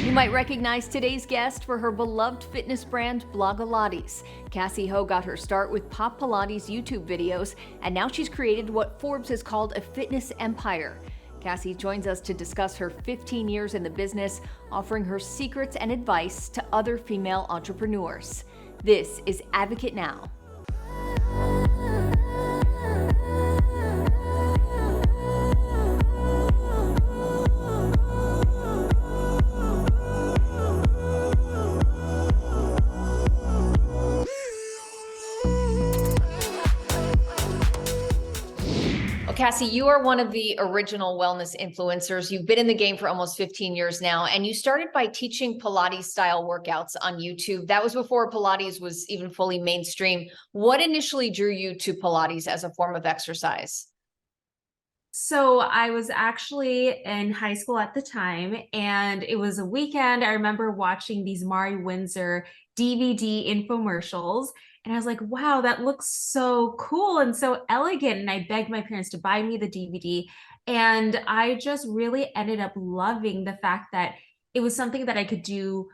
You might recognize today's guest for her beloved fitness brand, Blogilates. Cassey Ho got her start with Pop Pilates YouTube videos, and now she's created what Forbes has called a fitness empire. Cassey joins us to discuss her 15 years in the business, offering her secrets and advice to other female entrepreneurs. This is Advocate Now. Cassey, you are one of the original wellness influencers. You've been in the game for almost 15 years now, and you started by teaching Pilates style workouts on YouTube. That was before Pilates was even fully mainstream. What initially drew you to Pilates as a form of exercise? So I was actually in high school at the time, and it was a weekend. I remember watching these Mari Windsor DVD infomercials, and I was like, wow, that looks so cool and so elegant. And I begged my parents to buy me the DVD. And I just really ended up loving the fact that it was something that I could do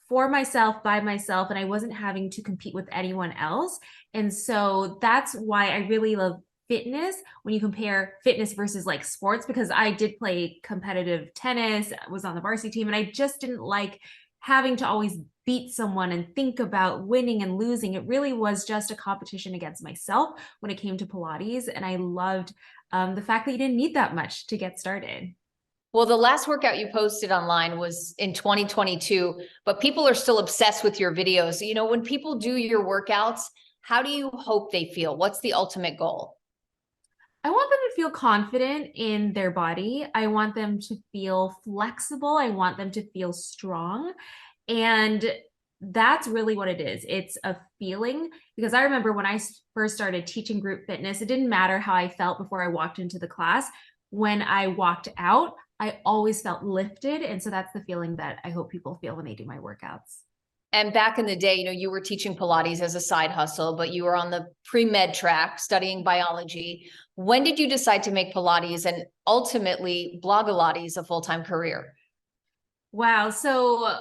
for myself, by myself, and I wasn't having to compete with anyone else. And so that's why I really love fitness when you compare fitness versus like sports, because I did play competitive tennis, was on the varsity team, and I just didn't like having to always beat someone and think about winning and losing. It really was just a competition against myself when it came to Pilates. And I loved the fact that you didn't need that much to get started. Well, the last workout you posted online was in 2022, but people are still obsessed with your videos. You know, when people do your workouts, how do you hope they feel? What's the ultimate goal? I want them to feel confident in their body. I want them to feel flexible. I want them to feel strong. And that's really what it is. It's a feeling, because I remember when I first started teaching group fitness, it didn't matter how I felt before I walked into the class. When I walked out, I always felt lifted. And so that's the feeling that I hope people feel when they do my workouts. And back in the day, you know, you were teaching Pilates as a side hustle, but you were on the pre-med track studying biology. When did you decide to make Pilates and ultimately Blogilates a full-time career? Wow. So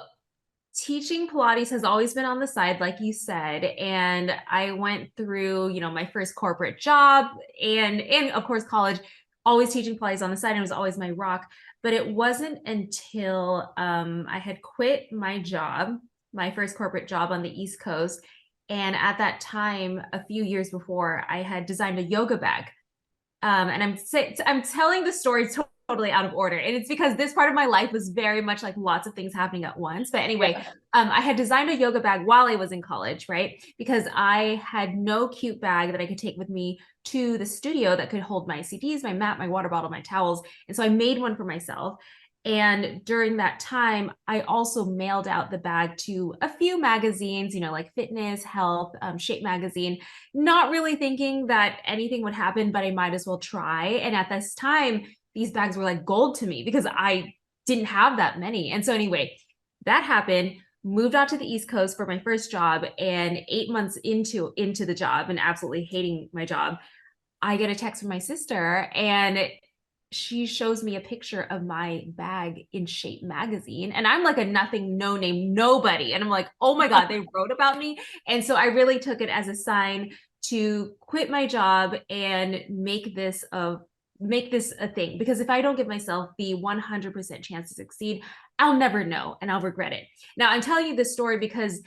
teaching Pilates has always been on the side, like you said. And I went through, my first corporate job and of course, college, always teaching Pilates on the side. And it was always my rock. But it wasn't until I had quit my job, my first corporate job on the East Coast. And at that time, a few years before, I had designed a yoga bag. And I'm telling the story totally out of order. And it's because this part of my life was very much like lots of things happening at once. But anyway, I had designed a yoga bag while I was in college, right? Because I had no cute bag that I could take with me to the studio that could hold my CDs, my mat, my water bottle, my towels. And so I made one for myself. And during that time, I also mailed out the bag to a few magazines, like Fitness, Health, Shape Magazine, not really thinking that anything would happen, but I might as well try. And at this time, these bags were like gold to me because I didn't have that many. And so anyway, that happened, moved out to the East Coast for my first job, and 8 months into the job and absolutely hating my job, I get a text from my sister, and she shows me a picture of my bag in Shape Magazine. And I'm like a nothing, no name, nobody. And I'm like, oh my God, they wrote about me. And so I really took it as a sign to quit my job and make this a thing. Because if I don't give myself the 100% chance to succeed, I'll never know and I'll regret it. Now, I'm telling you this story because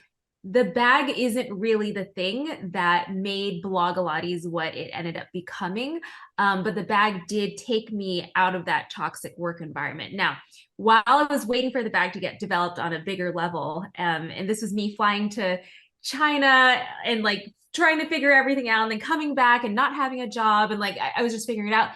the bag isn't really the thing that made Blogilates what it ended up becoming. But the bag did take me out of that toxic work environment. Now, while I was waiting for the bag to get developed on a bigger level, and this was me flying to China and like trying to figure everything out and then coming back and not having a job. And like, I was just figuring it out.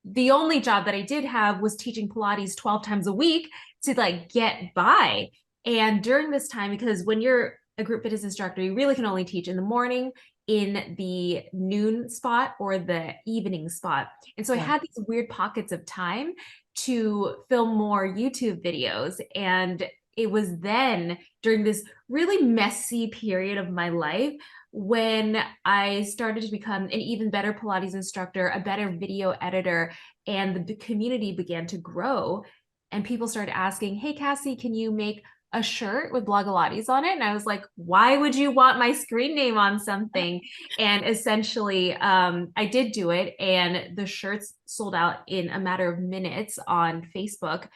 The only job that I did have was teaching Pilates 12 times a week to like get by. And during this time, because when you're a group fitness instructor, you really can only teach in the morning, in the noon spot, or the evening spot. And so I had these weird pockets of time to film more YouTube videos. And it was then during this really messy period of my life when I started to become an even better Pilates instructor, a better video editor, and the community began to grow. and people started asking, hey, Cassey, can you make a shirt with Blogilates on it? And I was like, why would you want my screen name on something? And essentially, I did do it, and the shirts sold out in a matter of minutes on Facebook.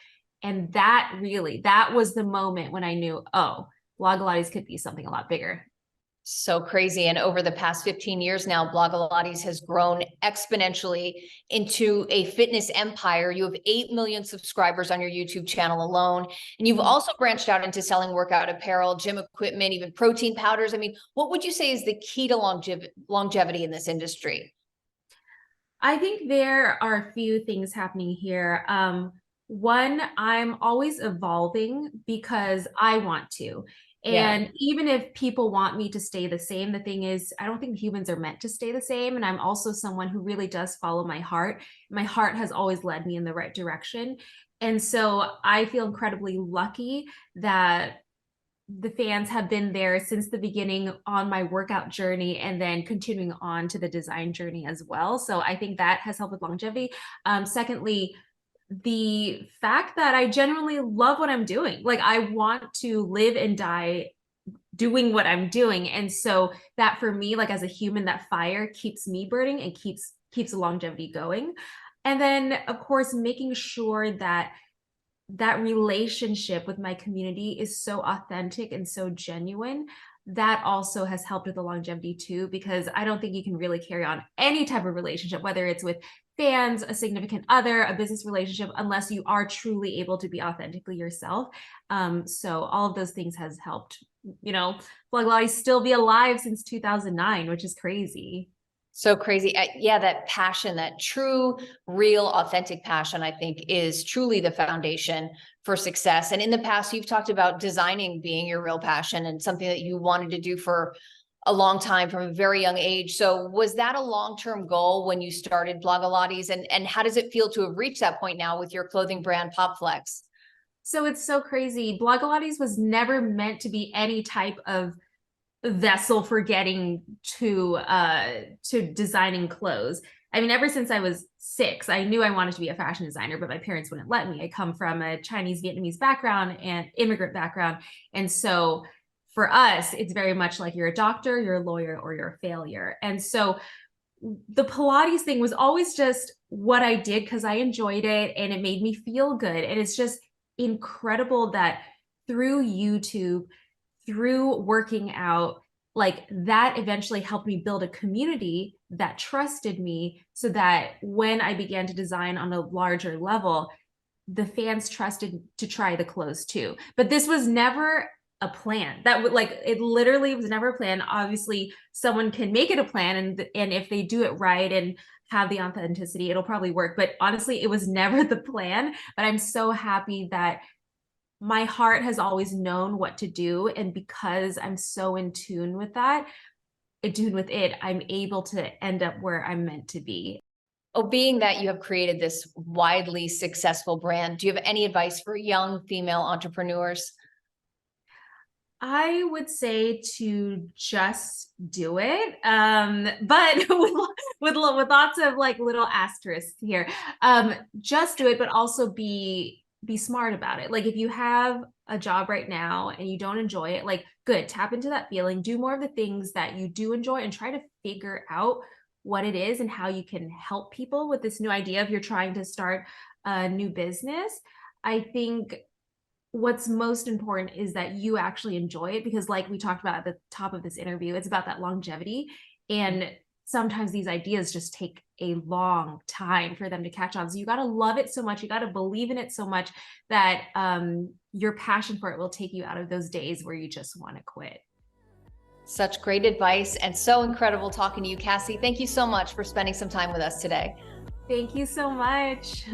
And that was the moment when I knew, oh, Blogilates could be something a lot bigger. So crazy. And over the past 15 years now, Blogilates has grown exponentially into a fitness empire. You have 8 million subscribers on your YouTube channel alone. And you've also branched out into selling workout apparel, gym equipment, even protein powders. I mean, what would you say is the key to longevity in this industry? I think there are a few things happening here. One, I'm always evolving because I want to. And even if people want me to stay the same, the thing is, I don't think humans are meant to stay the same. And I'm also someone who really does follow my heart. My heart has always led me in the right direction. And so I feel incredibly lucky that the fans have been there since the beginning on my workout journey, and then continuing on to the design journey as well. So I think that has helped with longevity. Secondly, the fact that I genuinely love what I'm doing. Like, I want to live and die doing what I'm doing. And so that, for me, like as a human, that fire keeps me burning and keeps the longevity going. And then, of course, making sure that that relationship with my community is so authentic and so genuine. That also has helped with the longevity too, because I don't think you can really carry on any type of relationship, whether it's with fans, a significant other, a business relationship, unless you are truly able to be authentically yourself. So all of those things has helped, Blogilates still be alive since 2009, which is crazy. So crazy. Yeah, that passion, that true, real, authentic passion, I think, is truly the foundation for success. And in the past, you've talked about designing being your real passion and something that you wanted to do for a long time from a very young age. So was that a long-term goal when you started Blogilates? And how does it feel to have reached that point now with your clothing brand, POPFLEX? So it's so crazy. Blogilates was never meant to be any type of vessel for getting to designing clothes. I mean, ever since I was 6, I knew I wanted to be a fashion designer, but my parents wouldn't let me. I come from a Chinese Vietnamese background and immigrant background. And so for us, it's very much like you're a doctor, you're a lawyer, or you're a failure. And so the Pilates thing was always just what I did because I enjoyed it and it made me feel good. And it's just incredible that through YouTube, through working out, like that eventually helped me build a community that trusted me, so that when I began to design on a larger level, the fans trusted to try the clothes too. But this was never a plan. That would, like, it literally was never a plan. Obviously, someone can make it a plan, and if they do it right and have the authenticity, it'll probably work. But honestly, it was never the plan. But I'm so happy that my heart has always known what to do. And because I'm so in tune with that, I'm able to end up where I'm meant to be. Oh, being that you have created this widely successful brand, do you have any advice for young female entrepreneurs? I would say to just do it, but with lots of like little asterisks here. Just do it, but also be smart about it. Like, if you have a job right now and you don't enjoy it, like, good, tap into that feeling, do more of the things that you do enjoy, and try to figure out what it is and how you can help people with this new idea if you're trying to start a new business. I think what's most important is that you actually enjoy it, because like we talked about at the top of this interview, it's about that longevity. And sometimes these ideas just take a long time for them to catch on. So you got to love it so much. You got to believe in it so much that your passion for it will take you out of those days where you just want to quit. Such great advice, and so incredible talking to you, Cassey. Thank you so much for spending some time with us today. Thank you so much.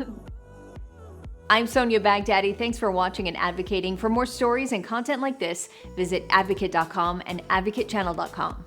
I'm Sonia Baghdadi. Thanks for watching and advocating. For more stories and content like this, visit advocate.com and advocatechannel.com.